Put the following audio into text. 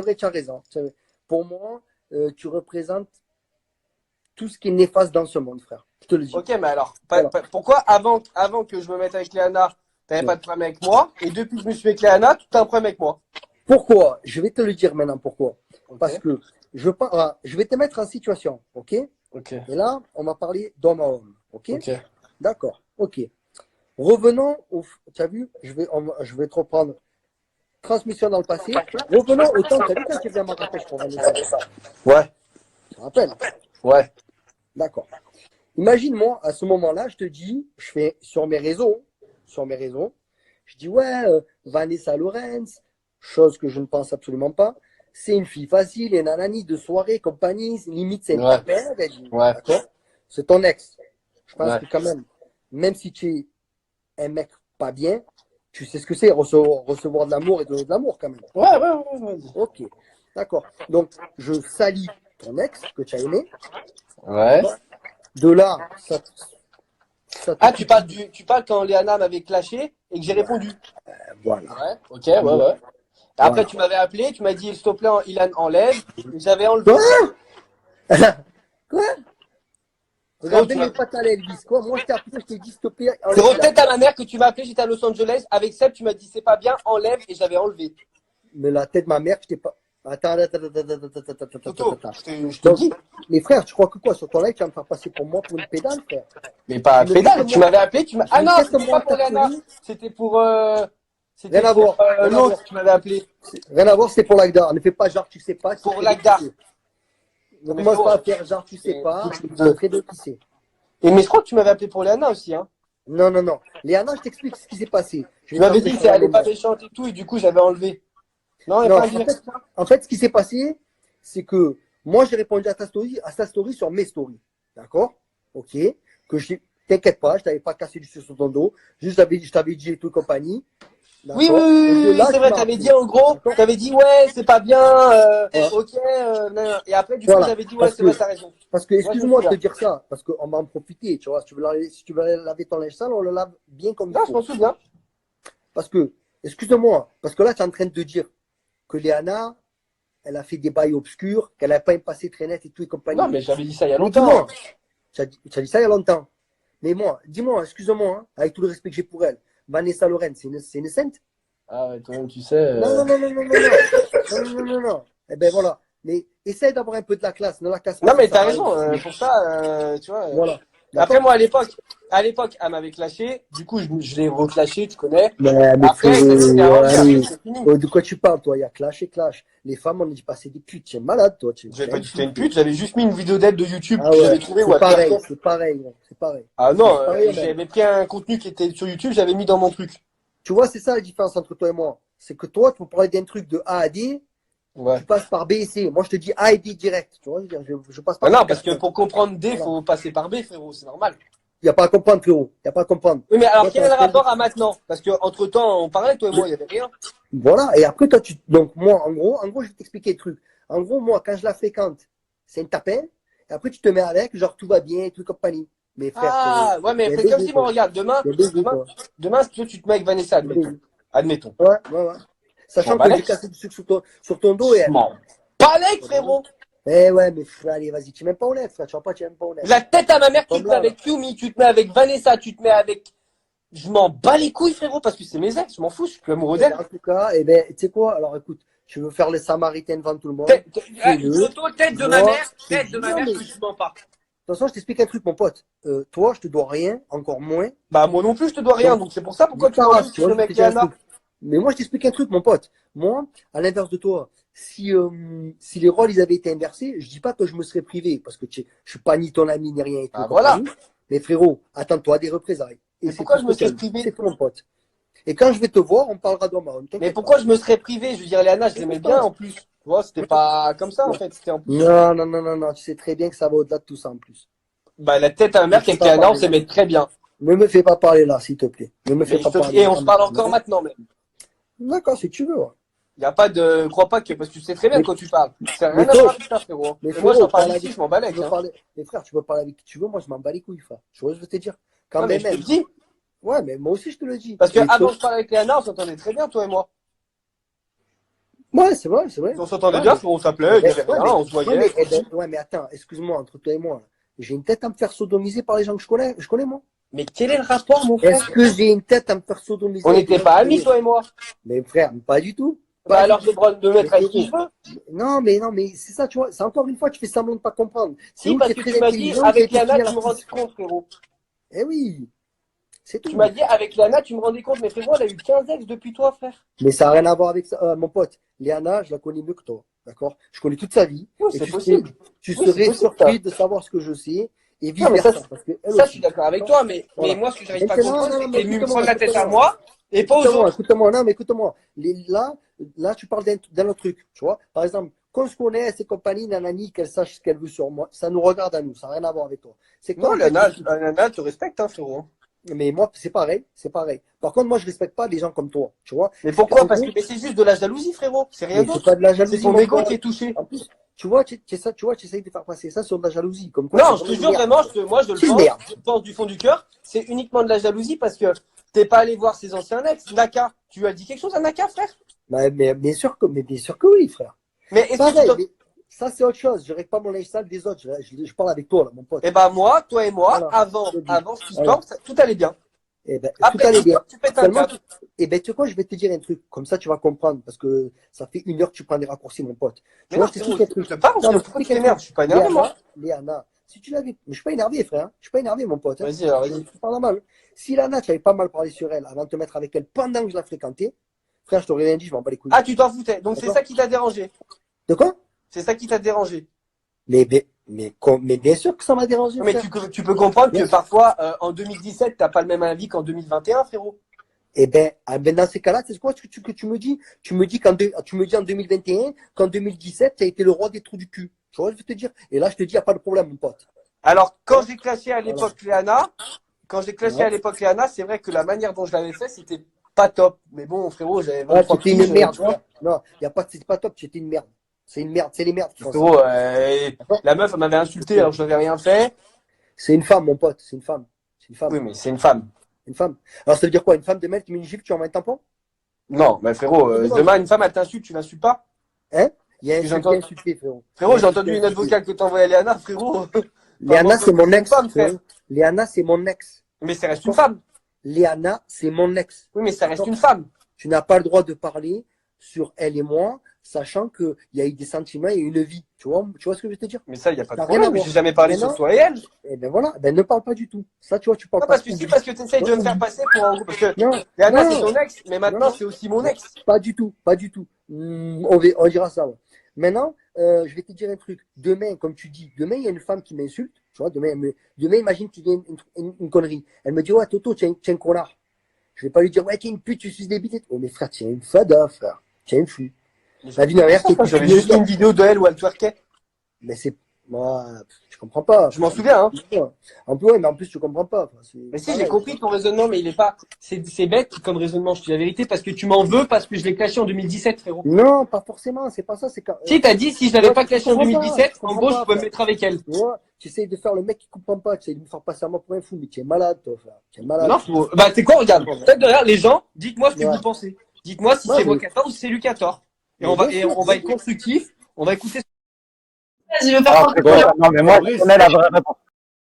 vrai, tu as raison. Pour moi, tu représentes tout ce qui est néfaste dans ce monde, frère. Je te le dis. Ok, mais alors, Voilà. pourquoi avant que je me mette avec Léana, t'avais pas de problème avec moi, et depuis que je me suis avec Léana, tu as un problème avec moi? Pourquoi? Je vais te le dire maintenant pourquoi. Ok, Parce que je vais te mettre en situation, ok? Et ok, là, on va parler d'homme à homme, ok? ok. D'accord, ok. Revenons au. Tu as vu? Je vais te reprendre. Transmission dans le passé. Revenons au temps. Tu as vu quand tu viens à Marrakech pour Vanessa? Ouais, Tu te rappelles? ouais, D'accord. Imagine-moi, à ce moment-là, je te dis, je fais sur mes réseaux, je dis, ouais, Vanessa Lorenz, chose que je ne pense absolument pas, c'est une fille facile, et nanani, de soirée, compagnie, limite, c'est une ouais, tapette, elle dit, ouais, d'accord? C'est ton ex. Je pense ouais. que quand même si tu es un mec pas bien, tu sais ce que c'est, recevoir de l'amour et donner de l'amour quand même. Ouais, ouais, ouais, vas-y. Ok, d'accord. Donc, je salis ton ex que tu as aimé, Ouais. d'accord? De là, ça te Ah, coûte. tu parles quand Léana m'avait clashé et que j'ai Ouais, répondu. voilà. Ouais, ok, ouais, Voilà. ouais. Après, Voilà. tu m'avais appelé, tu m'as dit, s'il te plaît, Ilan, enlève. Et j'avais Quoi? enlevé. Quoi? Frérot, Regardez mes pattes à Elvis. Quoi? Moi, je t'ai appelé, je t'ai dit, s'il te plaît, enlève Frérot, là. peut-être à ma mère que tu m'as appelé, j'étais à Los Angeles. Avec Seb, tu m'as dit, c'est pas bien, enlève. Et j'avais enlevé. Mais la tête de ma mère, je t'ai pas. Attends. Toto, je te Donc, dis. mes frères, tu crois que quoi? Sur ton live, tu vas me faire passer pour moi pour une pédale, frère. Mais pas Tu ne sais que pédale. Tu moi. m'avais appelé, tu m'as. Tu Ah ne non, sais que c'était moi, pas pour ta Léana. story. C'était pour, Rien à voir. Rien à l'autre voir. qui m'avait appelé. Rien à voir, c'est pour l'Agda. Ne fais pas genre, tu sais pas, tu sais Pour très bien qui l'Agda. c'est. Ne Mais commence frérot, pas à faire genre, tu sais pas, tu sais très bien qui c'est. et mais je crois que tu m'avais appelé pour Léana aussi, hein. Non. Léana, je t'explique ce qui s'est passé. Je vais Tu te m'avais dit rafraîchir qu'elle la allait pas mémoire. méchante et tout, et du coup, j'avais enlevé. Non, il n'y a Non, pas à dire. en fait, ce qui s'est passé, c'est que moi, j'ai répondu à ta story sur mes stories. D'accord? Ok? T'inquiète pas, je t'avais pas cassé du sucre sur ton dos. Juste, je t'avais dit et tout compagnie. Oui, oui, D'accord? oui, Et de oui, oui, là, c'est tu vrai, m'as t'avais appelé. dit en gros, D'accord? t'avais dit ouais, c'est pas bien, Voilà. ok, nan. Et après, du coup, Voilà. j'avais dit ouais, c'est vrai, t'as raison. Ouais, je me Excuse-moi de te souviens. dire ça, parce qu'on va en profiter, tu vois. Si tu veux laver ton linge sale, on le lave bien comme il Non, je faut. m'en souviens. Parce que, excuse-moi, parce que là, tu es en train de te dire que Léana, elle a fait des bails obscurs, qu'elle n'a pas un passé très net et tout et Non, compagnie. mais j'avais dit ça il y a Mais longtemps. dis-moi, tu as dit ça il y a longtemps. Mais moi, dis-moi, excuse-moi, hein, avec tout le respect que j'ai pour elle, Vanessa Lorenz, c'est une sainte? Ah ouais, toi-même, tu sais. Non. Non. Eh ben voilà. Mais essaie d'avoir un peu de la classe, ne la casse pas, Non, ça mais sert t'as à rien. raison, pour ça, tu vois. Voilà. Après, D'accord? moi, à l'époque, elle m'avait clashé. Du coup, je l'ai reclashé, tu connais. Mais Après, ça y est, c'est frérot, arrangé. Après, allez. c'est fini. De quoi tu parles, toi? Il y a clash. Les femmes, on est passé des putes. Tu es malade, toi. J'avais Tu es pas un dit que j'étais fou, une toi. pute, j'avais juste mis une vidéo d'aide de YouTube Ah que ouais, j'avais trouvé ou à personne. c'est pareil, gros, c'est pareil. Ah C'est non, pareil au même. j'avais pris un contenu qui était sur YouTube, j'avais mis dans mon truc. Tu vois, c'est ça la différence entre toi et moi. C'est que toi, pour parler d'un truc de A à D, Ouais. tu passes par B et C. Moi, je te dis A et B direct. Tu vois, je passe Ah pas non, par parce quatre que points. pour comprendre D, Voilà. faut passer par B, frérot, c'est normal. Il n'y a pas à comprendre, frérot. Il n'y a pas à comprendre. Oui, mais alors Toi, tu es quel en est le train de. rapport à maintenant? Parce que entre temps, on parlait, toi et moi, il y avait rien. Voilà. Et après, toi, donc, moi, en gros, je vais t'expliquer le truc. En gros, moi, quand je la fréquente, c'est un tapin. Et après, tu te mets avec, genre, tout va bien, tout compagnie. Mais frère, Ah, ouais, mais t'es un fais comme bébé, si, moi, toi. regarde, T'es un bébé, demain, toi. demain, si tu te mets avec Vanessa, T'es un admettons. bébé. Admettons. Ouais. Je m'en Sachant que j'ai balèque. cassé du sucre sur ton dos et Je elle. m'en balèque, frérot. Eh ouais, mais frère, allez, vas-y, tu m'aimes pas honnête, frère. Tu vois pas, tu m'aimes pas honnête. La tête à ma mère, tu Comme te mets là, là. avec Yumi, tu te mets avec Vanessa, tu te mets avec. Je m'en bats les couilles, frérot, parce que c'est mes ex, je m'en fous, je suis plus amoureux Eh ben, d'elle. en tout cas, eh ben, tu sais quoi? Alors écoute, tu veux faire le samaritain devant tout le monde? Fais-le. Tête de ma Moi, mère, je te dis, non, mais. De que je mens pas. toute façon, je t'explique un truc, mon pote. Toi, je te dois rien, encore moins. Bah, moi non plus, je te dois rien, Donc, donc c'est pour ça pourquoi nique tu ta m'en race, veux tu si je vois, me je vais mets te avec dire un Léana. truc. Mais moi, je t'explique un truc, mon pote. Moi, à l'inverse de toi, si les rôles ils avaient été inversés, je dis pas que je me serais privé, parce que je suis pas ni ton ami ni rien et tout et Bah voilà. compagnie. Mais frérot, attends-toi à des représailles. Et Mais c'est pourquoi tout je ce me que serais t'aimes. privé? C'est tout, mon pote. Et quand je vais te voir, on parlera d'homme à homme. Mais T'inquiète pas. pourquoi je me serais privé? Je veux dire, Léana, je Qu'est-ce qui l'aimais se bien passe? en plus. Tu vois, c'était pas comme ça en fait, c'était en plus. Non. Tu sais très bien que ça va au-delà de tout ça en plus. Bah, la tête à ma Ne me mère fais qu'avec pas Léana, on parler là. s'aimait très bien. Ne me fais pas parler là, s'il te plaît. Ne me fais Mais je pas te dis, parler et on là se parle encore maintenant. maintenant, mais. D'accord, si tu veux. Ouais. Y a pas de, crois pas que, parce que tu sais très bien de Mais, quoi tu parles. C'est mais rien à voir toi, avec ça, frérot. mais Et moi, j'en frérot, parle parle ici, avec. je m'en Tu balèque, veux hein. parler. Mais frère, tu veux parler avec qui tu veux, moi je m'en bats les couilles, frère. Tu vois ce que je veux te dire? Quand Ouais, mais bien je te le même. dis. Ouais, mais moi aussi je te le dis. Parce que Et toi, avant que je parle avec Léana, on s'entendait très bien, toi et moi. Ouais, c'est vrai, c'est vrai. On s'entendait Ouais, bien, on s'appelait, il y avait ouais, rien, on se ouais, voyait. ouais, mais attends, excuse-moi, entre toi et moi, là. J'ai une tête à me faire sodomiser par les gens que je connais, moi. Mais quel est le rapport, mon Est-ce frère? que j'ai une tête à me faire sodomiser On avec des n'était gens pas que je amis, connais? toi et moi. Mais frère, pas du tout. Bah Pas du alors, tout. je vais me Mais mettre avec qui frérot, je veux. non, mais c'est ça, tu vois. C'est encore une fois, tu fais semblant de pas comprendre. C'est Si, où tu parce es que très tu m'as dit, intelligent ou tu as avec été pris Lana, à tu la me rendais piste. compte, frérot. Eh oui, c'est Tu m'as tout. dit, avec Lana, tu me rendais compte. Mais frérot, elle a eu 15 ex depuis toi, frère. Mais ça n'a rien à voir avec ça. Mon pote, Léana, je la connais mieux que toi. D'accord? Je connais toute sa vie. Oui, Et c'est possible. tu Oui, c'est serais possible, ça. surpris de savoir ce que je sais et Non, mais vice-versa. Parce que elle ça, je suis aussi. d'accord avec D'accord? toi. Mais Voilà. moi, ce que j'arrive pas à Maintenant, comprendre, non, c'est non, que mais t'es venu me prendre écoute-moi, la tête à écoute-moi. moi et pas aux Écoute-moi, autres. écoute-moi, non, mais écoute-moi. Là, tu parles d'un autre truc, tu vois. Par exemple, qu'on se connaisse et compagnie, nanani, qu'elle sache ce qu'elle veut sur moi, ça nous regarde à nous, ça n'a rien à voir avec toi. C'est quoi, Non, en fait, le truc? Lana, te respecte, hein, frérot. Mais moi, c'est pareil, c'est pareil. Par contre, moi, je respecte pas des gens comme toi, tu vois. Mais Parce que, pourquoi? en Parce gros, que mais c'est juste de la jalousie, frérot. C'est rien mais c'est d'autre. pas de la C'est jalousie, ton mon ego qui pote. est touché. En plus, tu vois, tu essayes de faire passer ça sur de la jalousie, comme quoi c'est Non, je te vraiment une jure merde. vraiment, moi C'est une merde. je le pense du fond du cœur, c'est uniquement de la jalousie parce que t'es pas allé voir ses anciens ex. Naka, tu lui as dit quelque chose à Naka, frère? Mais bien sûr que oui, frère. Mais est-ce que tu Pareil, te... mais ça, c'est autre chose. Je règle pas mon linge sale des autres. Je parle avec toi, là, mon pote. Eh ben moi, toi et moi, Voilà, je te dis. avant ce qui se Voilà. passe, tout allait bien. Eh ben, tout Après ce allait qui se bien. passe, tu pètes un Seulement, câble. eh ben, tu sais quoi, je vais te dire un truc. Comme ça, tu vas comprendre. Parce que ça fait 1 heure que tu prends des raccourcis, mon pote. Tu Mais vois, non, je frérot, t'explique un je truc. te parle, Non, mais je pourquoi tu t'explique un t'énerves? truc. Je suis pas énervé, moi. Léana, si tu l'avais. Mais je suis pas énervé, frère. Je suis pas énervé, mon pote. Hein. Vas-y, alors, vas-y. C'est pas normal. Si Lana, tu avais pas mal parlé sur elle avant de te mettre avec elle pendant que je la fréquentais, frère, je t'aurais rien dit, je m'en bats les couilles. Ah, tu t'en foutais. Donc c'est D'accord? ça qui t'a dérangé. De quoi? C'est ça qui t'a dérangé. Mais bien sûr que ça m'a dérangé, Mais frère. tu peux comprendre Bien que sûr. parfois, en 2017, t'as pas le même avis qu'en 2021, frérot. Ben, dans ces cas-là, c'est quoi que tu me dis? Tu me dis en 2021 qu'en 2017, tu as été le roi des trous du cul. Tu vois, je vais te dire. Et là, je te dis, il n'y a pas de problème, mon pote. Alors, quand Hein? j'ai clashé à Voilà. l'époque Léana, Ouais. c'est vrai que la manière dont je l'avais fait, c'était pas top. Mais bon, frérot, j'avais Ouais, 23 c'était piges, une merde, tu vois. frère. Non, c'était pas top, c'était une merde. C'est une merde, c'est les merdes qui font ça. Frérot, D'accord? la meuf, elle m'avait insulté alors que je n'avais rien fait. C'est une femme, mon pote, c'est une femme. C'est une femme. Oui, mais c'est une femme. Une femme. Alors, ça veut dire quoi? Une femme de mec qui met une gifle, tu envoies un tampon? Non, mais frérot, Je te demande. demain, une femme, elle t'insulte, tu l'insultes pas? Hein? Il y a Parce que insulté, insulté, frérot. Il y frérot, a j'ai insulté, entendu une note insulté. vocale que t'envoyais à Léana, frérot. Enfin, Léana, moi, c'est mon c'est une ex, femme, frère. frérot. Léana, c'est mon ex. Mais ça reste une D'accord? femme. Léana, c'est mon ex. Oui, mais ça reste D'accord? une femme. Tu n'as pas le droit de parler sur elle et moi, sachant qu'il y a eu des sentiments et une vie. Tu vois ce que je veux te dire? Mais ça, il n'y a pas de Ça n'a rien à problème. voir. J'ai jamais parlé Maintenant, sur toi et elle. eh ben voilà, ben ne parle pas du tout. Ça, tu vois, tu parles Non, pas. parce que tu essayes de me faire passer pour un gros. Parce que Non, Léana, c'est non, ton ex, mais maintenant, non, c'est aussi mon non, ex. pas du tout, pas du tout. On dira ça. Ouais. Maintenant, je vais te dire un truc. Demain, comme tu dis, demain, il y a une femme qui m'insulte. Tu vois, demain, imagine qu'il y a une connerie. Elle me dit, ouais, Toto, tu es un connard. Je vais pas lui dire, ouais, tu es une pute, tu suces des bites. Oh, mais frère, tu es une fada, frère. Tu es une fille. La vie dernière, qui J'avais juste une vidéo de elle où elle twerkait. Mais c'est. Moi, je comprends pas. Je m'en souviens, hein. En plus, ouais, mais en plus, tu comprends pas. Enfin, Mais si, j'ai compris ton raisonnement, mais il est pas. C'est bête comme raisonnement, je te dis la vérité, parce que tu m'en veux parce que je l'ai clashé en 2017, frérot. Non, pas forcément, c'est pas ça. C'est quand. Si, t'as dit, si je l'avais pas clashé en 2017, en gros, je pouvais me frère. mettre avec elle. Tu vois, tu essayes de faire le mec qui comprend pas, tu essayes de me faire passer à moi pour un fou, mais tu es malade, toi, frère. Tu es malade. Non, bah, t'es quoi, regarde. Faites derrière, les gens, dites-moi ce que Ouais. vous pensez. Dites-moi si Ouais, c'est moi mais- qui a tort ou si c'est lui qui a tort. Et Mais on va, bien sûr, on va bien être sûr. constructif, on va écouter. Je veux Alors, faire non, mais moi, je connais la vraie réponse.